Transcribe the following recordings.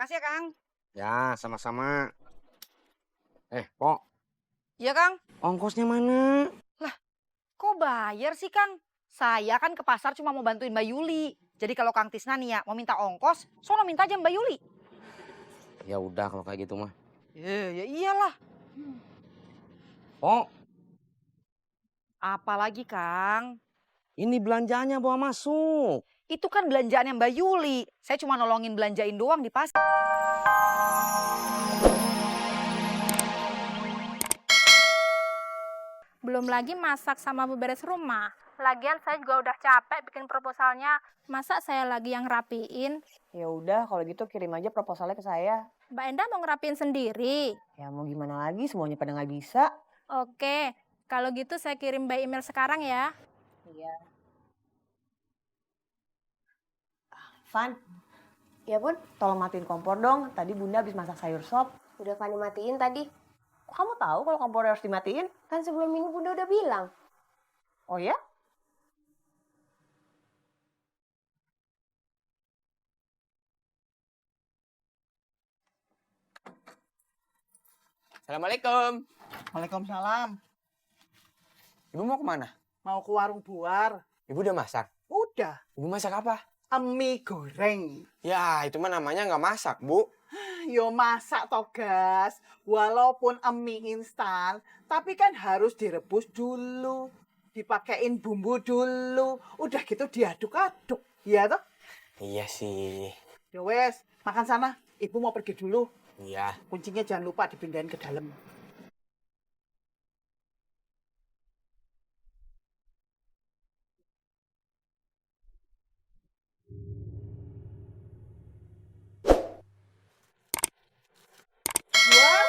Makasih ya, Kang. Ya, sama-sama. Pok. Iya, Kang. Ongkosnya mana? Kok bayar sih, Kang? Saya kan ke pasar cuma mau bantuin Mbak Yuli. Jadi kalau Kang Tisna nih ya mau minta ongkos, sono minta aja Mbak Yuli. Ya udah kalau kayak gitu mah. Ya iyalah. Pok, Apalagi, Kang? ini belanjaannya bawa masuk. Itu kan belanjaannya Mbak Yuli. Saya cuma nolongin belanjain doang di pasar. Belum lagi masak sama beberes rumah. Lagian saya juga udah capek bikin proposalnya. Masa saya lagi yang rapiin? Ya udah, kalau gitu kirim aja proposalnya ke saya. Mbak Enda mau ngerapiin sendiri. Ya mau gimana lagi, semuanya pada nggak bisa. Oke, kalau gitu saya kirim by email sekarang ya. Iya. Van, Ya bun, tolong matiin kompor dong. Tadi Bunda habis masak sayur sop. udah Fani matiin tadi. Kok kamu tahu kalau kompornya harus dimatiin? Kan sebelum ini Bunda udah bilang. Oh ya? Assalamualaikum. Waalaikumsalam. Ibu mau kemana? Mau ke warung Buar? Ibu udah masak? Udah. Ibu masak apa? Mie goreng. Ya, itu mah namanya nggak masak, Bu. Yo masak toh gas. Walaupun mie instan, tapi kan harus direbus dulu. Dipakein bumbu dulu. Udah gitu diaduk-aduk. Iya toh? Iya sih. Ya wes, makan sana. Ibu mau pergi dulu. Iya. Kuncinya jangan lupa dipindahin ke dalam. Jual?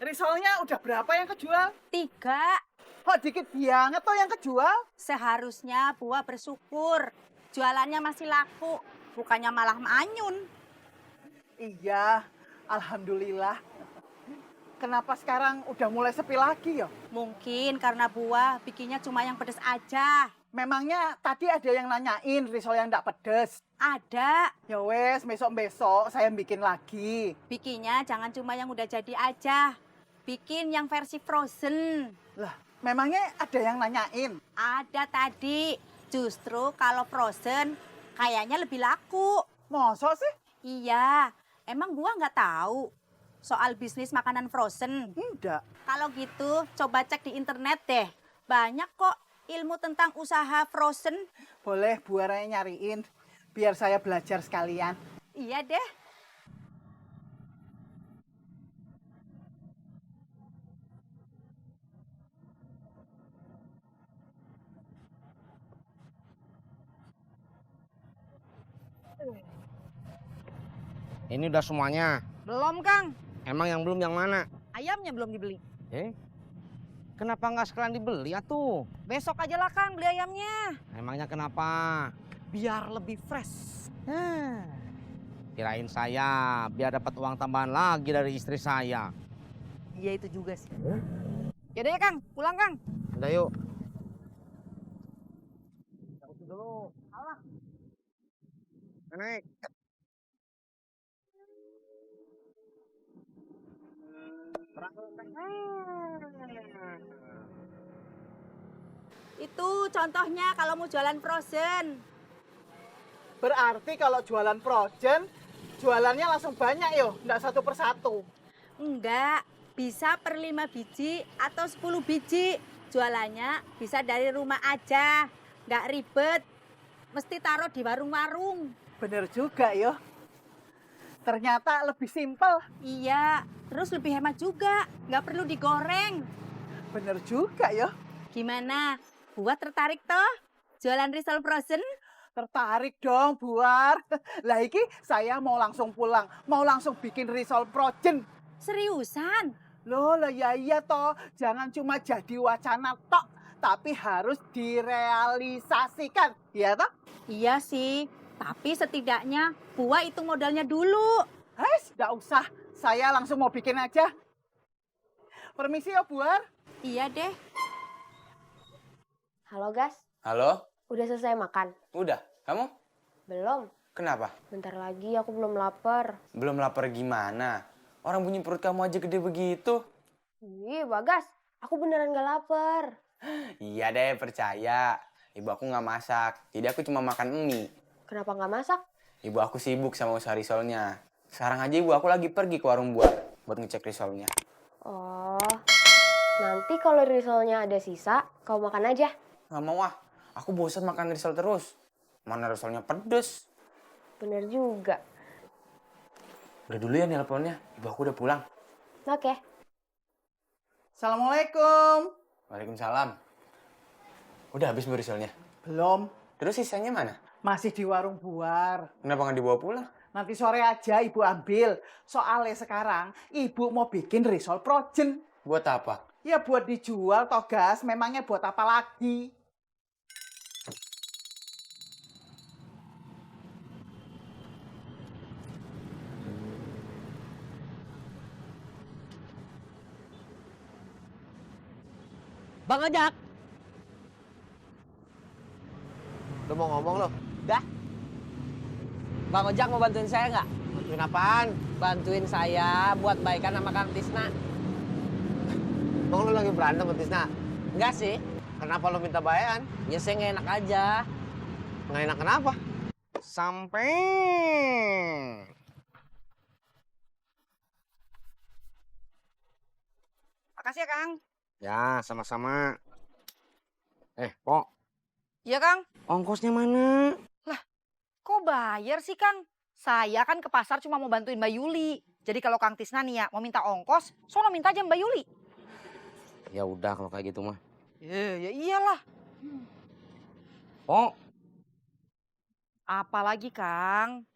Risolnya udah berapa yang kejual? 3. Kok dikit banget toh yang kejual? Seharusnya buah bersyukur. Jualannya masih laku, bukannya malah manyun. Iya, alhamdulillah. Kenapa sekarang udah mulai sepi lagi ya? Mungkin karena buah bikinnya cuma yang pedes aja. Memangnya tadi ada yang nanyain risol yang enggak pedes? Ada, Ya wes, besok-besok saya bikin lagi. bikinnya jangan cuma yang udah jadi aja. Bikin yang versi frozen. Lah, memangnya ada yang nanyain? Ada tadi. Justru kalau frozen kayaknya lebih laku. Masa sih? Iya, emang buah nggak tahu soal bisnis makanan frozen. Enggak. Kalau gitu, coba cek di internet deh. Banyak kok ilmu tentang usaha frozen. Boleh buaranya nyariin, biar saya belajar sekalian. Iya deh. Ini udah semuanya. Belum, Kang. Emang yang belum yang mana? Ayamnya belum dibeli. Kenapa nggak sekalian dibeli atuh? Besok aja lah, Kang, beli ayamnya. Emangnya kenapa? Biar lebih fresh. Kirain saya biar dapat uang tambahan lagi dari istri saya. Iya itu juga sih. Yaudah ya, Kang. Pulang, Kang. Udah yuk. Dulu. Naik. Itu contohnya kalau mau jualan frozen. Berarti kalau jualan frozen, jualannya langsung banyak yo, enggak satu persatu. Enggak, bisa per 5 biji atau 10 biji. Jualannya bisa dari rumah aja. Nggak ribet. Mesti taruh di warung-warung. Bener juga yo. Ternyata lebih simpel. Iya, terus lebih hemat juga. Nggak perlu digoreng. Bener juga yo. Gimana? Buat tertarik toh? Jualan risol frozen? Tertarik dong, Buar. Lah iki saya mau langsung pulang, mau langsung bikin risol frozen. Seriusan? Loh, lah ya iya toh. Jangan cuma jadi wacana tok, tapi harus direalisasikan. Iya toh? Iya sih, tapi setidaknya buah hitung modalnya dulu. Hais, nggak usah. Saya langsung mau bikin aja. Permisi ya, Buar. Iya deh. Halo Gas, Halo? udah selesai makan? Udah. Kamu? Belum. Kenapa? Bentar lagi aku belum lapar. Belum lapar gimana? Orang bunyi perut kamu aja gede begitu. Ih, Bagas, aku beneran gak lapar. Iya deh, percaya. Ibu aku nggak masak, jadi aku cuma makan mie. Kenapa gak masak? Ibu aku sibuk sama usaha risolnya. Sekarang aja ibu aku lagi pergi ke warung buat ngecek risolnya. Oh, nanti kalau risolnya ada sisa, kau makan aja. Nggak mau ah, aku bosan makan risol terus. Mana risolnya pedes. Bener juga. Udah dulu ya nelponnya, ibu aku udah pulang. Oke. Assalamualaikum. Waalaikumsalam. Udah habis bu risolnya? Belum, Terus sisanya mana? masih di warung buar. Kenapa nggak dibawa pulang? Nanti sore aja ibu ambil. Soalnya sekarang ibu mau bikin risol frozen. Buat apa? Ya buat dijual toh gas, memangnya buat apa lagi? Bang Ojak. Lu mau ngomong lo? Dah. Bang Ojak mau bantuin saya nggak? Bantuin apaan? Bantuin saya buat baikan sama Kang Tisna. Emang lu lagi berantem sama Tisna? Enggak sih. Kenapa lu minta baikan? Ya saya nggak enak aja. Nggak enak kenapa? Sampai. Makasih ya, Kang. Ya, sama-sama. Pok, Iya, Kang. ongkosnya mana? Kok bayar sih, Kang? Saya kan ke pasar cuma mau bantuin Mbak Yuli. Jadi kalau Kang Tisna nih ya mau minta ongkos, sono minta aja Mbak Yuli. Ya udah kalau kayak gitu mah. Ya iyalah. Pok, Apalagi, Kang?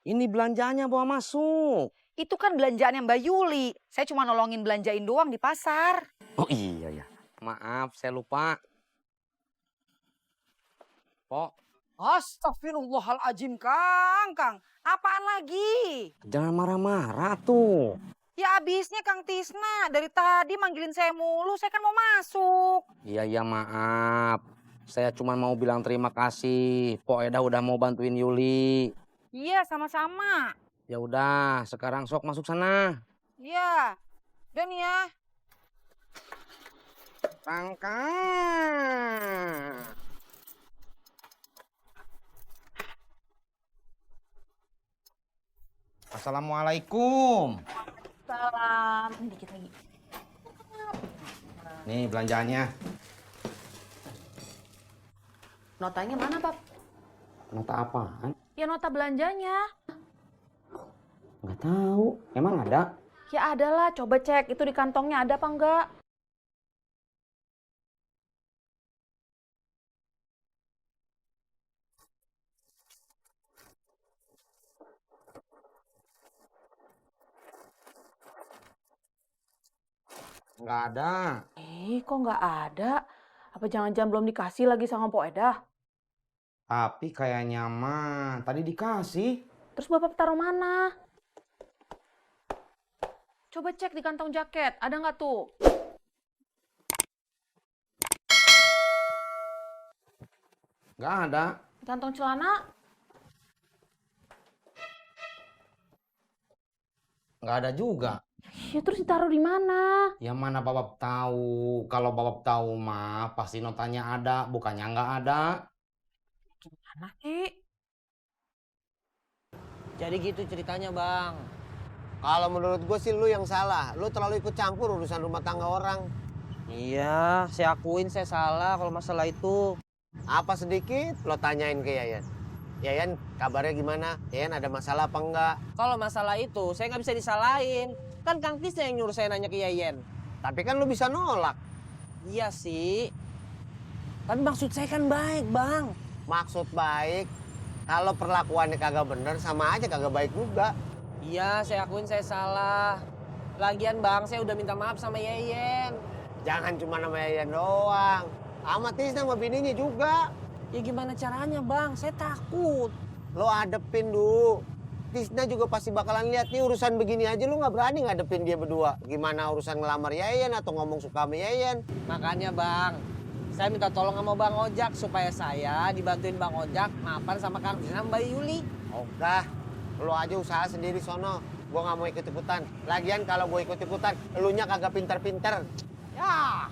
ini belanjaannya bawa masuk. Itu kan belanjaannya Mbak Yuli. Saya cuma nolongin belanjain doang di pasar. Oh iya ya. Maaf, saya lupa. Pok, Astagfirullahaladzim, Kang. Kang, apaan lagi? jangan marah-marah tuh. Ya abisnya Kang Tisna. Dari tadi manggilin saya mulu, saya kan mau masuk. Iya, maaf. Saya cuma mau bilang terima kasih. Pok Eda udah mau bantuin Yuli. Iya, sama-sama. Ya udah, sekarang sok masuk sana. Iya. Dan ya. Tangkang. Assalamualaikum. Salam. Ini dikit lagi. Nih belanjaannya. Notanya mana, Pap? Nota apaan? Ya nota belanjanya. Nggak tahu. Emang ada? Ya ada lah, coba cek itu di kantongnya ada apa enggak. Nggak ada. Kok nggak ada? Apa jangan-jangan belum dikasih lagi sama Pok Eda? Tapi kayaknya mah tadi dikasih. Terus Bapak taruh mana? Coba cek di kantong jaket, ada nggak tuh? Nggak ada. Di kantong celana? Nggak ada juga. Ya terus ditaruh di mana? Yang mana Bapak tahu? Kalau Bapak tahu mah pasti notanya ada, bukannya nggak ada. Mana, Ki? Jadi gitu ceritanya, Bang. Kalau menurut gue sih lu yang salah. Lu terlalu ikut campur urusan rumah tangga orang. Iya, saya akuin saya salah kalau masalah itu. Apa sedikit lo tanyain ke Yayan. Yayan kabarnya gimana? Yayan ada masalah apa enggak? Kalau masalah itu saya nggak bisa disalahin. Kan Kang Tisna yang nyuruh saya nanya ke Yayan. Tapi kan lu bisa nolak. Iya sih. Tapi maksud saya kan baik, Bang. Maksud baik? Kalau perlakuannya kagak bener sama aja kagak baik juga. Iya, saya akuin saya salah. Lagian Bang, saya udah minta maaf sama Yayan. Jangan cuma sama Yayan doang. Sama Tisna sama bininya juga. Ya gimana caranya Bang? Saya takut. Lo hadepin dulu. Tisna juga pasti bakalan lihat nih urusan begini aja lu nggak berani ngadepin dia berdua. Gimana urusan ngelamar Yayan atau ngomong suka sama Yayan? Makanya Bang, saya minta tolong sama Bang Ojak supaya saya dibantuin Bang Ojak maafan sama Kang Tisna sama Mbak Yuli. Ogah, lu aja usaha sendiri sono. Gua nggak mau ikut-ikutan. Lagian kalau gue ikut-ikutan, elunya kagak pinter-pinter. Ya.